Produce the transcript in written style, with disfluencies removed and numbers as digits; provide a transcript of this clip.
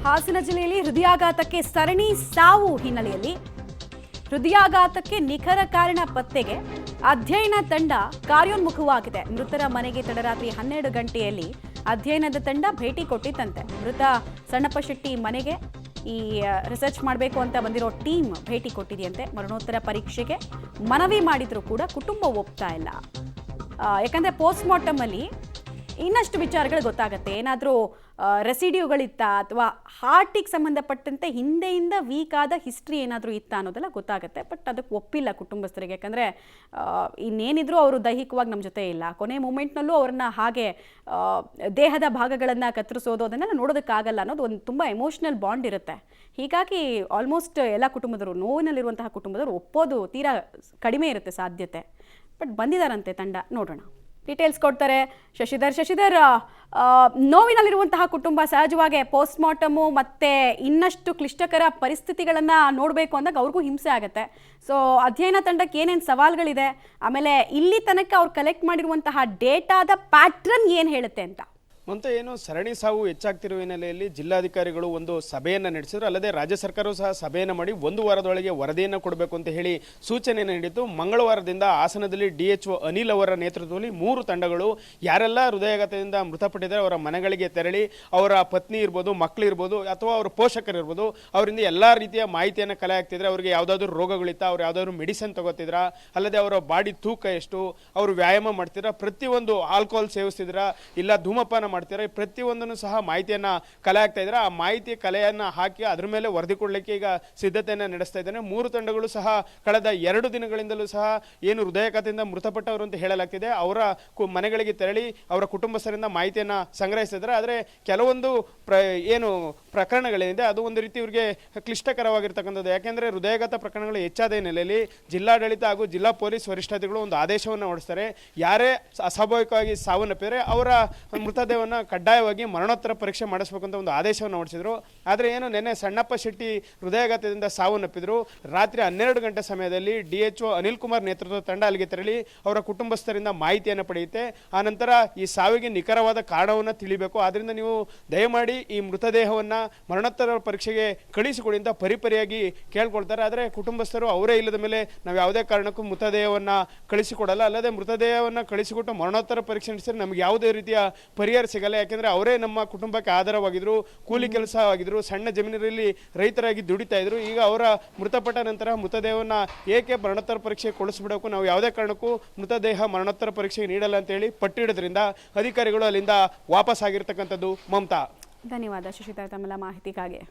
ಹಾಸನ ಜಿಲ್ಲೆಯಲ್ಲಿ ಹೃದಯಾಘಾತಕ್ಕೆ ಸರಣಿ ಸಾವು ಹಿನ್ನೆಲೆಯಲ್ಲಿ ಹೃದಯಾಘಾತಕ್ಕೆ ನಿಖರ ಕಾರಣ ಪತ್ತೆಗೆ ಅಧ್ಯಯನ ತಂಡ ಕಾರ್ಯೋನ್ಮುಖವಾಗಿದೆ. ಮೃತರ ಮನೆಗೆ ತಡರಾತ್ರಿ 12 ಗಂಟೆಯಲ್ಲಿ ಅಧ್ಯಯನದ ತಂಡ ಭೇಟಿ ಕೊಟ್ಟಿತ್ತಂತೆ. ಮೃತ ಸಣ್ಣಪ್ಪ ಶೆಟ್ಟಿ ಮನೆಗೆ ಈ ರಿಸರ್ಚ್ ಮಾಡಬೇಕು ಅಂತ ಬಂದಿರೋ ಟೀಮ್ ಭೇಟಿ ಕೊಟ್ಟಿದೆಯಂತೆ. ಮರಣೋತ್ತರ ಪರೀಕ್ಷೆಗೆ ಮನವಿ ಮಾಡಿದ್ರು ಕೂಡ ಕುಟುಂಬ ಒಪ್ತಾ ಇಲ್ಲ. ಯಾಕಂದ್ರೆ ಪೋಸ್ಟ್ ಮಾರ್ಟಮ್ ಅಲ್ಲಿ ಇನ್ನಷ್ಟು ವಿಚಾರಗಳು ಗೊತ್ತಾಗುತ್ತೆ. ಏನಾದರೂ ರೆಸಿಡ್ಯೂಗಳಿತ್ತ ಅಥವಾ ಹಾರ್ಟಿಗೆ ಸಂಬಂಧಪಟ್ಟಂತೆ ಹಿಂದೆಯಿಂದ ವೀಕ್ ಆದ ಹಿಸ್ಟ್ರಿ ಏನಾದರೂ ಇತ್ತ ಅನ್ನೋದೆಲ್ಲ ಗೊತ್ತಾಗುತ್ತೆ. ಬಟ್ ಅದಕ್ಕೆ ಒಪ್ಪಿಲ್ಲ ಕುಟುಂಬಸ್ಥರಿಗೆ. ಯಾಕಂದರೆ ಇನ್ನೇನಿದ್ರು ಅವರು ದೈಹಿಕವಾಗಿ ನಮ್ಮ ಜೊತೆ ಇಲ್ಲ. ಕೊನೆ ಮೂಮೆಂಟ್ನಲ್ಲೂ ಅವ್ರನ್ನ ಹಾಗೆ ದೇಹದ ಭಾಗಗಳನ್ನು ಕತ್ತರಿಸೋದು ಅದನ್ನೆಲ್ಲ ನೋಡೋದಕ್ಕಾಗಲ್ಲ ಅನ್ನೋದು ಒಂದು ತುಂಬ ಎಮೋಷ್ನಲ್ ಬಾಂಡ್ ಇರುತ್ತೆ. ಹೀಗಾಗಿ ಆಲ್ಮೋಸ್ಟ್ ಎಲ್ಲ ಕುಟುಂಬದವರು, ನೋವಿನಲ್ಲಿರುವಂತಹ ಕುಟುಂಬದವರು ಒಪ್ಪೋದು ತೀರಾ ಕಡಿಮೆ ಇರುತ್ತೆ ಸಾಧ್ಯತೆ. ಬಟ್ ಬಂದಿದ್ದಾರಂತೆ ತಂಡ, ನೋಡೋಣ. ಡೀಟೇಲ್ಸ್ ಕೊಡ್ತಾರೆ ಶಶಿಧರ್. ನೋವಿನಲ್ಲಿರುವಂತಹ ಕುಟುಂಬ ಸಹಜವಾಗಿ ಪೋಸ್ಟ್ ಮಾರ್ಟಮು ಮತ್ತು ಇನ್ನಷ್ಟು ಕ್ಲಿಷ್ಟಕರ ಪರಿಸ್ಥಿತಿಗಳನ್ನು ನೋಡಬೇಕು ಅಂದಾಗ ಅವ್ರಿಗೂ ಹಿಂಸೆ ಆಗುತ್ತೆ. ಸೊ ಅಧ್ಯಯನ ತಂಡಕ್ಕೆ ಏನೇನು ಸವಾಲುಗಳಿದೆ, ಆಮೇಲೆ ಇಲ್ಲಿ ತನಕ ಅವ್ರು ಕಲೆಕ್ಟ್ ಮಾಡಿರುವಂತಹ ಡೇಟಾದ ಪ್ಯಾಟ್ರನ್ ಏನು ಹೇಳುತ್ತೆ ಅಂತ. ಮತ್ತು ಏನು ಸರಣಿ ಸಾವು ಹೆಚ್ಚಾಗ್ತಿರುವ ಹಿನ್ನೆಲೆಯಲ್ಲಿ ಜಿಲ್ಲಾಧಿಕಾರಿಗಳು ಒಂದು ಸಭೆಯನ್ನು ನಡೆಸಿದ್ರು. ಅಲ್ಲದೆ ರಾಜ್ಯ ಸರ್ಕಾರವೂ ಸಹ ಸಭೆಯನ್ನು ಮಾಡಿ 1 ವಾರದೊಳಗೆ ವರದಿಯನ್ನು ಕೊಡಬೇಕು ಅಂತ ಹೇಳಿ ಸೂಚನೆಯನ್ನು ನೀಡಿತು. ಮಂಗಳವಾರದಿಂದ ಹಾಸನದಲ್ಲಿ DHO ಅನಿಲ್ ಅವರ ನೇತೃತ್ವದಲ್ಲಿ 3 ತಂಡಗಳು ಯಾರೆಲ್ಲ ಹೃದಯಾಘಾತದಿಂದ ಮೃತಪಟ್ಟಿದ್ದಾರೆ ಅವರ ಮನೆಗಳಿಗೆ ತೆರಳಿ ಅವರ ಪತ್ನಿ ಇರ್ಬೋದು, ಮಕ್ಕಳು ಇರ್ಬೋದು, ಅಥವಾ ಅವರ ಪೋಷಕರು ಇರ್ಬೋದು, ಅವರಿಂದ ಎಲ್ಲ ರೀತಿಯ ಮಾಹಿತಿಯನ್ನು ಕಲೆ ಹಾಕ್ತಿದ್ರೆ. ಅವರಿಗೆ ಯಾವುದಾದ್ರೂ ರೋಗಗಳಿತ್ತ, ಅವ್ರು ಯಾವುದಾದ್ರೂ ಮೆಡಿಸಿನ್ ತಗೋತಿದ್ರಾ, ಅಲ್ಲದೆ ಅವರ ಬಾಡಿ ತೂಕ ಎಷ್ಟು, ಅವರು ವ್ಯಾಯಾಮ ಮಾಡ್ತಿದ್ರ, ಪ್ರತಿಯೊಂದು ಆಲ್ಕೋಹಾಲ್ ಸೇವಿಸ್ತಿದ್ರಾ, ಇಲ್ಲ ಧೂಮಪಾನ ಮಾಡ್ತೀರಾ, ಪ್ರತಿಯೊಂದನ್ನು ಸಹ ಮಾಹಿತಿಯನ್ನು ಕಲೆ ಹಾಕ್ತಾ ಇದ್ದಾರೆ. ಆ ಮಾಹಿತಿ ಕಲೆಯನ್ನು ಹಾಕಿ ಅದ್ರ ಮೇಲೆ ವರದಿ ಕೊಡಲಿಕ್ಕೆ ಈಗ ಸಿದ್ಧತೆಯನ್ನು ನಡೆಸ್ತಾ ಇದ್ದಾನೆ. 3 ತಂಡಗಳು ಸಹ ಕಳೆದ 2 ದಿನಗಳಿಂದಲೂ ಸಹ ಏನು ಹೃದಯಾಘಾತದಿಂದ ಮೃತಪಟ್ಟವರು ಅಂತ ಹೇಳಲಾಗ್ತಿದೆ ಅವರ ಮನೆಗಳಿಗೆ ತೆರಳಿ ಅವರ ಕುಟುಂಬಸ್ಥರಿಂದ ಮಾಹಿತಿಯನ್ನು ಸಂಗ್ರಹಿಸಿದ್ದಾರೆ. ಆದರೆ ಕೆಲವೊಂದು ಏನು ಪ್ರಕರಣಗಳೇನಿದೆ ಅದು ಒಂದು ರೀತಿ ಇವರಿಗೆ ಕ್ಲಿಷ್ಟಕರವಾಗಿರ್ತಕ್ಕಂಥದ್ದು. ಯಾಕೆಂದರೆ ಹೃದಯಾಘಾತ ಪ್ರಕರಣಗಳು ಹೆಚ್ಚಾದ ಹಿನ್ನೆಲೆಯಲ್ಲಿ ಜಿಲ್ಲಾಡಳಿತ ಹಾಗೂ ಜಿಲ್ಲಾ ಪೊಲೀಸ್ ವರಿಷ್ಠಾಧಿಗಳು ಒಂದು ಆದೇಶವನ್ನು ಹೊರಡಿಸ್ತಾರೆ. ಯಾರೇ ಅಸ್ವಾಭಾವಿಕವಾಗಿ ಸಾವನ್ನಪ್ಪಿದರೆ ಅವರ ಮೃತದೇಹವನ್ನು ಕಡ್ಡಾಯವಾಗಿ ಮರಣೋತ್ತರ ಪರೀಕ್ಷೆ ಮಾಡಿಸಬೇಕು ಅಂತ ಒಂದು ಆದೇಶವನ್ನು ಹೊರಡಿಸಿದ್ರು. ಆದರೆ ಏನು ನಿನ್ನೆ ಸಣ್ಣಪ್ಪ ಶೆಟ್ಟಿ ಹೃದಯಾಘಾತದಿಂದ ಸಾವನ್ನಪ್ಪಿದ್ರು. ರಾತ್ರಿ 12 ಗಂಟೆ ಸಮಯದಲ್ಲಿ DHO ಅನಿಲ್ ಕುಮಾರ್ ನೇತೃತ್ವದ ತಂಡ ಅಲ್ಲಿಗೆ ತೆರಳಿ ಅವರ ಕುಟುಂಬಸ್ಥರಿಂದ ಮಾಹಿತಿಯನ್ನು ಪಡೆಯುತ್ತೆ. ಆನಂತರ ಈ ಸಾವಿಗೆ ನಿಖರವಾದ ಕಾರಣವನ್ನು ತಿಳಿಬೇಕು. ಆದ್ದರಿಂದ ನೀವು ದಯಮಾಡಿ ಈ ಮೃತದೇಹವನ್ನು ಮರಣೋತ್ತರ ಪರೀಕ್ಷೆಗೆ ಕಳಿಸಿಕೊಡಿ ಅಂತ ಪರಿಪರಿಯಾಗಿ ಕೇಳ್ಕೊಳ್ತಾರೆ. ಆದರೆ ಕುಟುಂಬಸ್ಥರು ಅವರೇ ಇಲ್ಲದ ಮೇಲೆ ನಾವು ಯಾವುದೇ ಕಾರಣಕ್ಕೂ ಮೃತದೇಹವನ್ನು ಕಳಿಸಿಕೊಡಲ್ಲ. ಅಲ್ಲದೆ ಮೃತದೇಹವನ್ನು ಕಳಿಸಿಕೊಟ್ಟು ಮರಣೋತ್ತರ ಪರೀಕ್ಷೆ ನಡೆಸಿದ್ರೆ ನಮಗೆ ಯಾವುದೇ ರೀತಿಯ ಪರಿಹಾರ ಸಿಗಲ್ಲ. ಯಾಕೆಂದರೆ ಅವರೇ ನಮ್ಮ ಕುಟುಂಬಕ್ಕೆ ಆಧಾರವಾಗಿದ್ದರು, ಕೂಲಿ ಕೆಲಸ ಆಗಿದ್ರು, ಸಣ್ಣ ಜಮೀನಿನಲ್ಲಿ ರೈತರಾಗಿ ದುಡಿತಾ ಇದ್ರು. ಈಗ ಅವರ ಮೃತಪಟ್ಟ ನಂತರ ಮೃತದೇಹವನ್ನು ಏಕೆ ಮರಣೋತ್ತರ ಪರೀಕ್ಷೆ ಕೊಡಿಸ್ಬಿಡೋಕ್ಕೂ ನಾವು ಯಾವುದೇ ಕಾರಣಕ್ಕೂ ಮೃತದೇಹ ಮರಣೋತ್ತರ ಪರೀಕ್ಷೆಗೆ ನೀಡಲ್ಲ ಅಂತೇಳಿ ಪಟ್ಟಿಡೋದ್ರಿಂದ ಅಧಿಕಾರಿಗಳು ಅಲ್ಲಿಂದ ವಾಪಸ್ ಆಗಿರ್ತಕ್ಕಂಥದ್ದು. ಮಮತಾ, ಧನ್ಯವಾದ ಶಶಿಧರ್ ತಮ್ಮೆಲ್ಲ ಮಾಹಿತಿಗಾಗಿ.